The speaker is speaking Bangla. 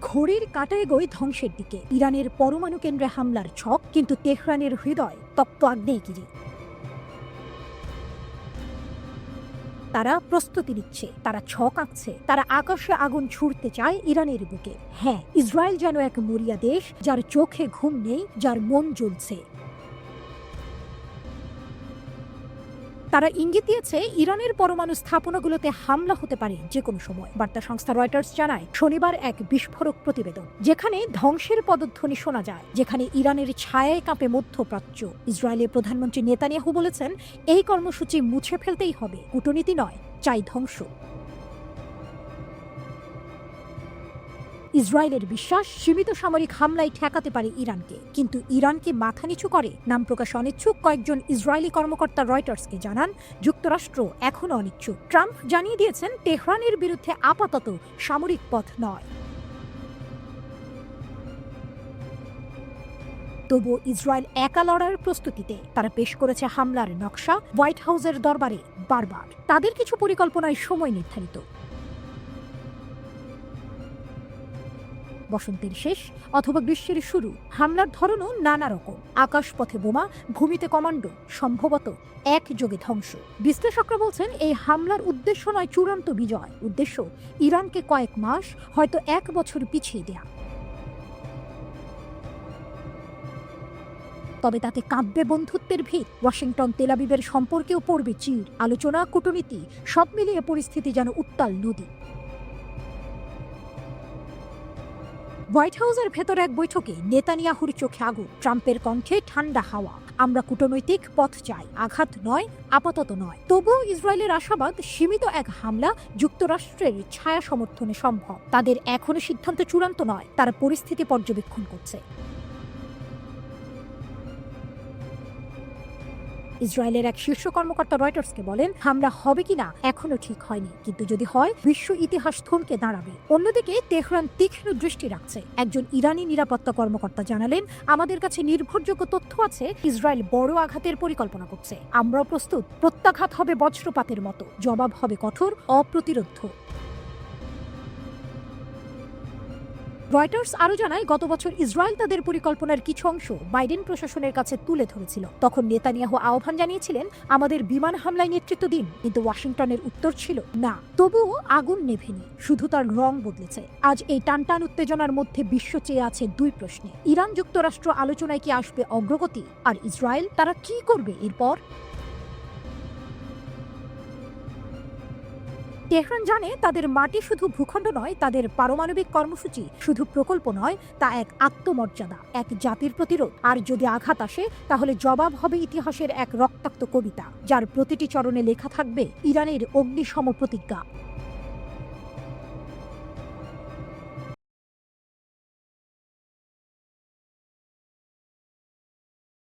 ঘড়ির কাঁটা এগোয় ধ্বংসের দিকে। ইরানের পরমাণু কেন্দ্রে হামলার ছক, কিন্তু তেহরানের হৃদয় তপ্ত আগ্নেয়গিরি। তারা প্রস্তুতি নিচ্ছে, তারা ছক আঁকছে, তারা আকাশে আগুন ছুড়তে চায় ইরানের বুকে। হ্যাঁ, ইসরায়েল যেন এক মরিয়া দেশ, যার চোখে ঘুম নেই, যার মন জ্বলছে। তারা ইঙ্গিত দিয়েছে ইরানের পরমাণু স্থাপনাগুলোতে হামলা হতে পারে যে কোনো সময়। বার্তা সংস্থা রয়টার্স জানায় শনিবার এক বিস্ফোরক প্রতিবেদন, যেখানে ধ্বংসের পদধ্বনি শোনা যায়, যেখানে ইরানের ছায়ায় কাঁপে মধ্যপ্রাচ্য। ইসরায়েলের প্রধানমন্ত্রী নেতানিয়াহু বলেছেন, এই কর্মসূচি মুছে ফেলতেই হবে, কূটনীতি নয়, চাই ধ্বংস। ইসরায়েলের বিশ্বাস, সীমিত সামরিক হামলায় ঠেকাতে পারে ইরানকে। কিন্তু ইরানকে মাথা নিচু করে নাম প্রকাশ অনিচ্ছুক কয়েকজন ইসরায়েলি কর্মকর্তা রয়টার্সকে জানান, যুক্তরাষ্ট্র এখনও অনিচ্ছুক। ট্রাম্প জানিয়ে দিয়েছেন, তেহরানের বিরুদ্ধে আপাতত সামরিক পথ নয়। তবুও ইসরায়েল একা লড়ার প্রস্তুতিতে। তারা পেশ করেছে হামলার নকশা হোয়াইট হাউসের দরবারে বারবার। তাদের কিছু পরিকল্পনায় সময় নির্ধারিত। বসন্তের শেষ অথবা গ্রীষ্মের শুরু। হামলার ধরনও নানা রকম। আকাশপথে বোমা, ভূমিতে কমান্ডো, সম্ভবত একযোগে ধ্বংস। বিশ্লেষকরা বলছেন, এই হামলার উদ্দেশ্য নয় চূড়ান্ত বিজয়, উদ্দেশ্য ইরানকে কয়েক মাস, হয়তো 1 বছর পিছিয়ে দেয়া। তবে তাতে কাঁপবে বন্ধুত্বের ভিত। ওয়াশিংটন তেল আবিবের সম্পর্কেও পড়বে চির। আলোচনা, কূটনীতি সব মিলিয়ে পরিস্থিতি যেন উত্তাল নদী। হোয়াইট হাউসের ভেতর এক বৈঠকে নেতানিয়াহুর চোখে আগুন, ট্রাম্পের কণ্ঠে ঠান্ডা হাওয়া। আমরা কূটনৈতিক পথ চাই, আঘাত নয়, আপাতত নয়। তবুও ইসরায়েলের আশাবাদ, সীমিত এক হামলা যুক্তরাষ্ট্রের ছায়া সমর্থনে সম্ভব। তাদের এখনো সিদ্ধান্ত চূড়ান্ত নয়, তারা পরিস্থিতি পর্যবেক্ষণ করছে। ইসরায়েলের এক শীর্ষ কর্মকর্তা রয়টার্সকে বলেন, হামলা হবে কিনা এখনো ঠিক হয়নি, কিন্তু যদি হয় বিশ্ব ইতিহাস থমকে দাঁড়াবে। অন্যদিকে তেহরান তীক্ষ্ণ দৃষ্টি রাখছে। একজন ইরানি নিরাপত্তা কর্মকর্তা জানালেন, আমাদের কাছে নির্ভরযোগ্য তথ্য আছে, ইসরায়েল বড় আঘাতের পরিকল্পনা করছে। আমরাও প্রস্তুত। প্রত্যাঘাত হবে বজ্রপাতের মতো, জবাব হবে কঠোর, অপ্রতিরোধ্য। রয়টার্স আরও জানায়, গত বছর ইসরায়েল তাদের পরিকল্পনার কিছু অংশ বাইডেন প্রশাসনের কাছে তুলে ধরেছিল। তখন নেতানিয়াহু আহ্বান জানিয়েছিলেন, আমাদের বিমান হামলায় নেতৃত্ব দিন, কিন্তু ওয়াশিংটনের উত্তর ছিল না। তবুও আগুন নেভেনি, শুধু তার রং বদলেছে। আজ এই টানটান উত্তেজনার মধ্যে বিশ্ব চেয়ে আছে 2 প্রশ্নে। ইরান যুক্তরাষ্ট্র আলোচনায় কি আসবে অগ্রগতি? আর ইসরায়েল, তারা কি করবে এরপর? তেহরান জানে, তাদের মাটি শুধু ভূখণ্ড নয়, তাদের পারমাণবিক কর্মসূচি শুধু প্রকল্প নয়, তা এক আত্মমর্যাদা, এক জাতির প্রতিরোধ। আর যদি আঘাত আসে, তাহলে জবাব হবে ইতিহাসের এক রক্তাক্ত কবিতা, যার প্রতিটি চরণে লেখা থাকবে ইরানের অগ্নিসম প্রতিজ্ঞা।